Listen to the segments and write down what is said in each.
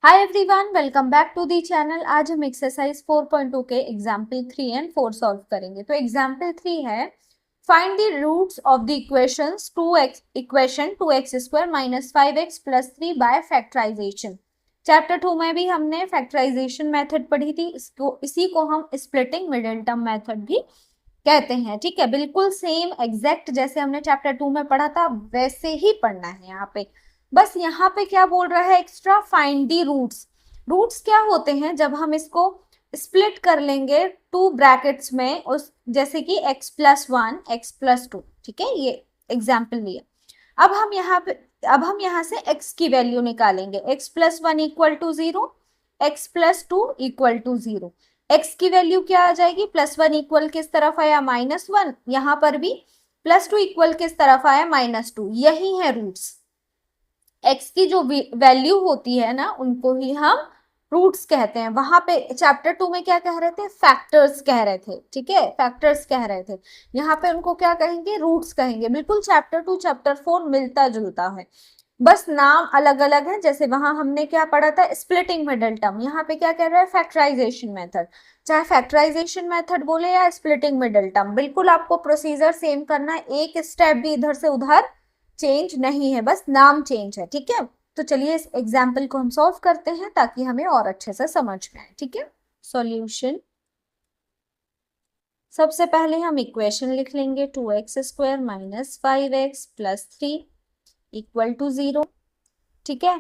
Hi everyone, welcome back to the channel. आज हम exercise 4.2 के एग्जाम्पल 3 एंड 4 सॉल्व करेंगे। तो एग्जाम्पल 3 है, find the roots of the equation 2x square minus 5x plus 3 by factorisation. Chapter 2 में भी हमने फैक्टराइजेशन मेथड पढ़ी थी, इसी को हम स्प्लिटिंग मिडिल टर्म मेथड भी कहते हैं। ठीक है, बिल्कुल सेम एग्जैक्ट जैसे हमने चैप्टर 2 में पढ़ा था वैसे ही पढ़ना है यहाँ पे। बस यहाँ पे क्या बोल रहा है extra, find the roots. Roots क्या होते हैं, जब हम इसको स्प्लिट कर लेंगे टू ब्रैकेट्स में, उस जैसे कि x प्लस 1 x प्लस 2। ठीक है, ये एग्जाम्पल लिया। अब हम यहाँ से x की वैल्यू निकालेंगे। x plus 1 equal to 0, x plus 2 equal to 0। x की वैल्यू क्या आ जाएगी, प्लस 1 इक्वल किस तरफ आया, -1। यहाँ पर भी प्लस 2 इक्वल किस तरफ आया, -2। यही है रूट्स। x की जो वैल्यू होती है ना, उनको ही हम रूट्स कहते हैं। वहां पे चैप्टर 2 में क्या कह रहे थे, फैक्टर्स कह रहे थे। ठीक है, फैक्टर्स कह रहे थे। यहाँ पे उनको क्या कहेंगे, रूट्स कहेंगे। बिल्कुल चैप्टर 2 चैप्टर 4 मिलता जुलता है, बस नाम अलग अलग है। जैसे वहां हमने क्या पढ़ा था, स्प्लिटिंग मिडिल टर्म, यहाँ पे क्या कह रहा है, फैक्टराइजेशन मेथड। चाहे फैक्टराइजेशन मेथड बोले या स्प्लिटिंग मिडिल टर्म, बिल्कुल आपको प्रोसीजर सेम करना है। एक स्टेप भी इधर से उधर चेंज नहीं है, बस नाम चेंज है। ठीक है, तो चलिए इस एग्जाम्पल को हम सॉल्व करते हैं ताकि हमें और अच्छे से समझ में आए। ठीक है, सॉल्यूशन। सबसे पहले हम इक्वेशन लिख लेंगे, 2x square minus 5x plus 3 equal to 0। ठीक है,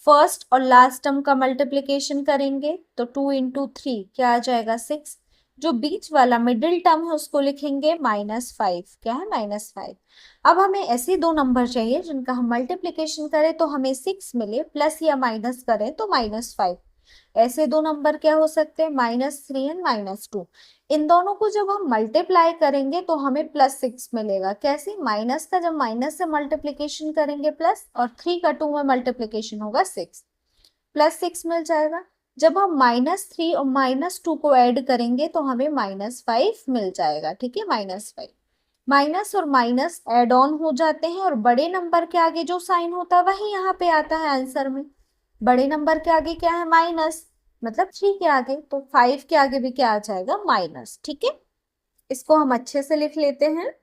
फर्स्ट और लास्ट टर्म का मल्टीप्लीकेशन करेंगे तो 2 इंटू 3 क्या आ जाएगा, 6। जो बीच वाला मिडिल टर्म है उसको लिखेंगे -5। क्या है, -5। अब हमें ऐसे दो नंबर चाहिए जिनका हम मल्टीप्लीकेशन करें तो हमें 6 मिले, प्लस या माइनस करें तो -5। ऐसे दो नंबर क्या हो सकते हैं, -3 एंड -2। इन दोनों को जब हम मल्टीप्लाई करेंगे तो हमें +6 मिलेगा। कैसे, माइनस का जब माइनस से मल्टीप्लीकेशन करेंगे प्लस, और 3 का 2 में मल्टीप्लीकेशन होगा 6, +6 मिल जाएगा। जब हम -3 और -2 को ऐड करेंगे तो हमें -5 मिल जाएगा। ठीक है, -5। माइनस और माइनस एड ऑन हो जाते हैं और बड़े नंबर के आगे जो साइन होता है वही यहाँ पे आता है आंसर में। बड़े नंबर के आगे क्या है, माइनस, मतलब 3 के आगे, तो 5 के आगे भी क्या आ जाएगा, माइनस। ठीक है, इसको हम अच्छे से लिख लेते हैं,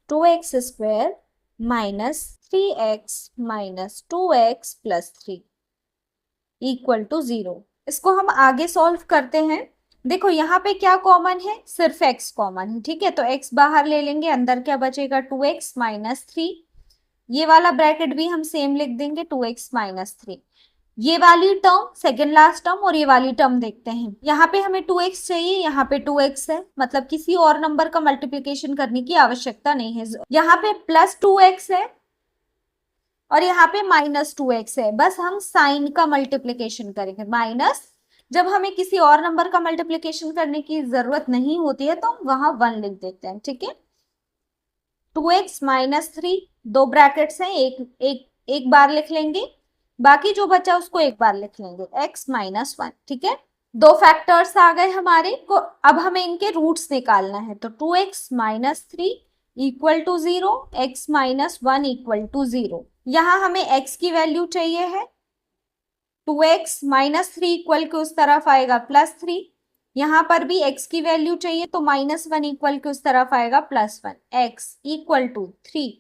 2x square minus 3x minus 2x plus 3 equal to 0। इसको हम आगे सॉल्व करते हैं। देखो यहाँ पे क्या कॉमन है, सिर्फ x कॉमन है। ठीक है, तो x बाहर ले लेंगे, अंदर क्या बचेगा, 2x माइनस 3। ये वाला ब्रैकेट भी हम सेम लिख देंगे, 2x माइनस 3। ये वाली टर्म सेकेंड लास्ट टर्म और ये वाली टर्म देखते हैं। यहाँ पे हमें 2x चाहिए, यहाँ पे 2x है, मतलब किसी और नंबर का मल्टीप्लिकेशन करने की आवश्यकता नहीं है। यहाँ पे +2x है और यहाँ पे -2x है, बस हम साइन का मल्टीप्लिकेशन करेंगे। माइनस, जब हमें किसी और नंबर का मल्टीप्लिकेशन करने की जरूरत नहीं होती है तो वहां 1 लिख देते हैं। ठीक है, 2x माइनस 3, दो ब्रैकेट्स हैं, एक बार लिख लेंगे, बाकी जो बचा उसको एक बार लिख लेंगे, x माइनस 1। ठीक है, दो फैक्टर्स आ गए हमारे को। अब हमें इनके रूट्स निकालना है, तो 2x minus 3 equal to 0, x minus 1 equal to 0। यहाँ हमें x की वैल्यू चाहिए है, 2x माइनस 3 इक्वल के उस तरफ आएगा +3। यहाँ पर भी x की वैल्यू चाहिए तो -1 इक्वल के उस तरफ आएगा +1। x इक्वल टू 3,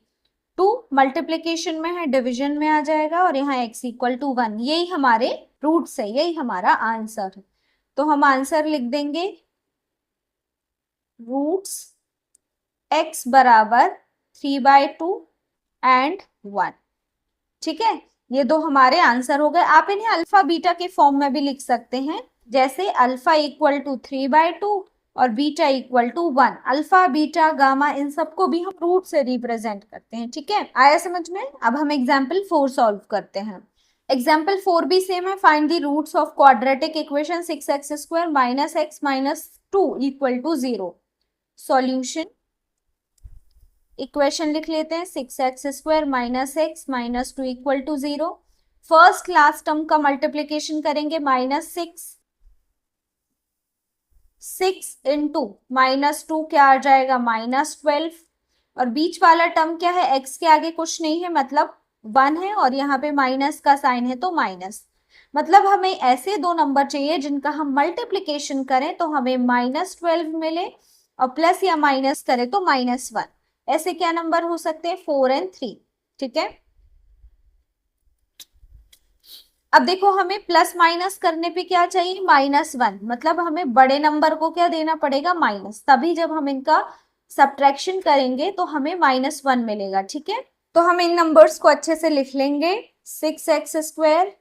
2 मल्टीप्लीकेशन में है, डिवीजन में आ जाएगा, और यहाँ x इक्वल टू 1। यही हमारे रूट्स है, यही हमारा आंसर है। तो हम आंसर लिख देंगे, रूट्स x बराबर 3/2 एंड 1। ठीक है, ये दो हमारे आंसर हो गए। आप इन्हें अल्फा बीटा के फॉर्म में भी लिख सकते हैं, जैसे अल्फा इक्वल टू 3/2 और beta equal to 1। Alpha beta gamma इन सबको भी हम रूट से रिप्रेजेंट करते हैं। ठीक है, आया समझ में। अब हम एग्जाम्पल 4 सॉल्व करते हैं। एग्जाम्पल 4 भी सेम है, find the roots of quadratic equation 6x square minus x minus 2 equal to 0। Solution, equation लिख लेते हैं, 6x square minus x minus 2 equal to 0। First last term का मल्टीप्लीकेशन करेंगे, -6 इंटू -2 क्या आ जाएगा, -12। और बीच वाला टर्म क्या है, x के आगे कुछ नहीं है, मतलब 1 है और यहाँ पे माइनस का साइन है तो माइनस, मतलब हमें ऐसे दो नंबर चाहिए जिनका हम मल्टीप्लीकेशन करें तो हमें -12 मिले और प्लस या माइनस करें तो -1। ऐसे क्या नंबर हो सकते हैं? 4 और 3। ठीक है, अब देखो हमें प्लस माइनस करने पे क्या चाहिए? -1, मतलब हमें बड़े नंबर को क्या देना पड़ेगा? माइनस, तभी जब हम इनका सब्ट्रैक्शन करेंगे तो हमें -1 मिलेगा। ठीक है, तो हम इन नंबर्स को अच्छे से लिख लेंगे। 6x²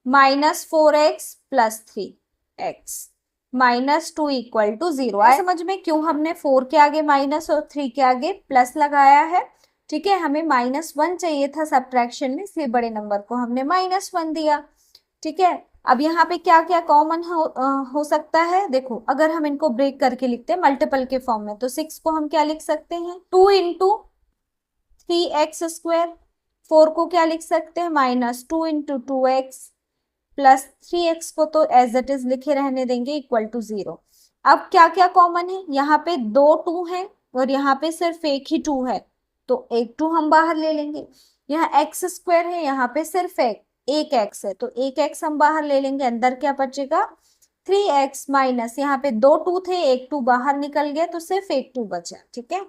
-4x + 3x -2 = 0। आया समझ में क्यों हमने 4 के आगे माइनस और 3 के आगे प्लस लगाया है? ठीक है, हमें -1 चाहिए था सब्ट्रैक्शन में, इसलिए बड़े नंबर को हमने -1 दिया। ठीक है, अब यहाँ पे क्या क्या कॉमन हो सकता है? देखो अगर हम इनको ब्रेक करके लिखते हैं मल्टीपल के फॉर्म में, तो 6 को हम क्या लिख सकते हैं? 2 × 3x²। 4 को क्या लिख सकते हैं? -2 × 2x + 3x को तो एज इट इज लिखे रहने देंगे = 0। अब क्या क्या कॉमन है? यहाँ पे 2 2 है और यहाँ पे सिर्फ एक ही 2 है, तो एक 2 हम बाहर ले लेंगे। यहाँ x² है, यहाँ पे सिर्फ एक x है, तो एक x हम बाहर ले लेंगे। अंदर क्या बचेगा? 3x माइनस, यहाँ पे 2 2 थे, एक 2 बाहर निकल गया तो सिर्फ एक 2 बचा। ठीक है,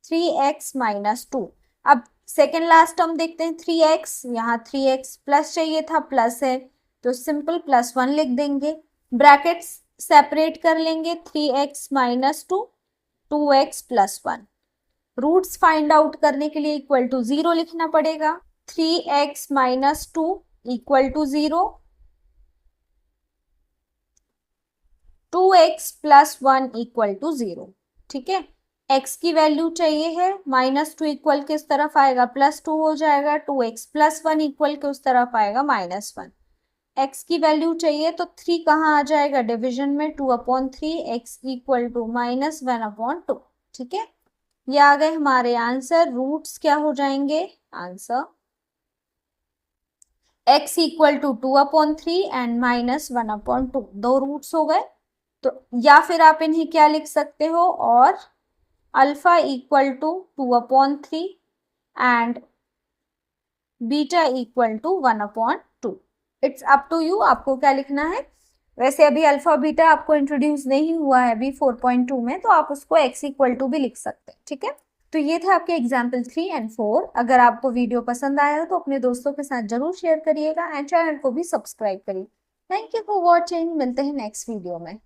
3x - 2। अब सेकेंड लास्ट टर्म देखते हैं, 3x, यहाँ 3x प्लस चाहिए था, प्लस है तो सिंपल +1 लिख देंगे। ब्रैकेट्स सेपरेट कर लेंगे, 3x - 2, 2x + 1। Roots find out करने के लिए = 0 लिखना पड़ेगा। 3x - 2 = 0, 2x + 1 = 0। ठीक है, x की वैल्यू चाहिए है, -2 इक्वल किस तरफ आएगा? +2 हो जाएगा। 2x + 1 इक्वल के उस तरफ आएगा -1। x की वैल्यू चाहिए तो 3 कहाँ आ जाएगा? डिवीजन में 2/3, x = -1/2। ठीक है, ये आ गए हमारे आंसर। रूट्स क्या हो जाएंगे? आंसर x = 2/3 एंड -1/2, दो रूट्स हो गए। तो या फिर आप इन्हें क्या लिख सकते हो? और alpha = 2/3 and beta = 1/2। It's up to you, आपको क्या लिखना है। वैसे अभी अल्फा बीटा आपको इंट्रोड्यूस नहीं हुआ है अभी 4.2 में, तो आप उसको x = भी लिख सकते हैं। ठीक है, तो ये था आपके एग्जाम्पल 3 और 4। अगर आपको वीडियो पसंद आया हो तो अपने दोस्तों के साथ जरूर शेयर करिएगा एंड चैनल को भी सब्सक्राइब करिए। थैंक यू फॉर वॉचिंग, मिलते हैं नेक्स्ट वीडियो में।